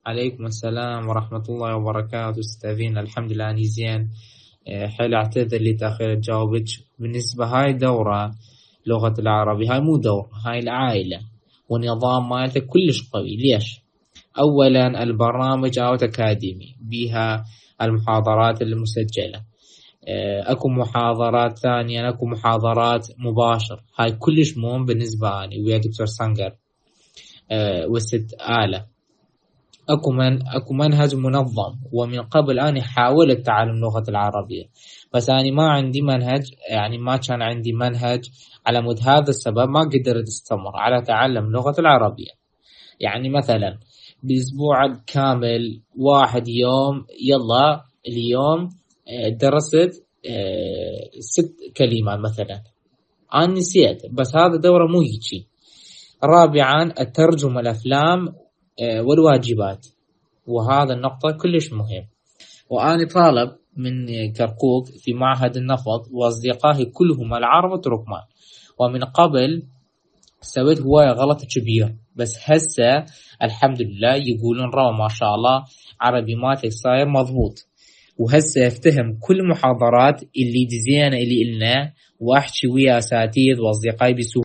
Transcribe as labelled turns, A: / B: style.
A: عليكم السلام ورحمة الله وبركاته أستاذين. الحمد لله أني زين. حيل أعتذر لتأخير جوابك. بالنسبة هاي دورة لغة العربي، هاي مو دورة، هاي العائلة والنظام مالته كلش قوي. ليش؟ أولا البرنامج أوت أكاديمي بها المحاضرات المسجلة. اكو محاضرات ثانية، اكو محاضرات مباشر. هاي كلش مهم بالنسبة لي ويا دكتور سانجر وست آلة. اكو منهج منظم، ومن قبل اني حاولت تعلم اللغة العربية، بس اني ما عندي منهج، يعني ما كان عندي منهج. على مود هذا السبب ما قدرت استمر على تعلم اللغة العربية. يعني مثلا باسبوع كامل واحد يوم، يلا اليوم درست 6 كلمات مثلا، انا نسيت. بس هذا دورة مو هيجي. رابعا الترجمة الافلام والواجبات، وهذا النقطة كلش مهم. وأنا طالب من كركوك في معهد النفط، وأصدقائي كلهم العرب وتركمان. ومن قبل سويت هواية غلط كبير، بس هسه الحمد لله يقولون روى ما شاء الله عربي مالتك صاير مضبوط. وهسه افتهم كل محاضرات اللي زينة اللي إلنا، واحكي ويا أساتذة وأصدقائي بسهولة.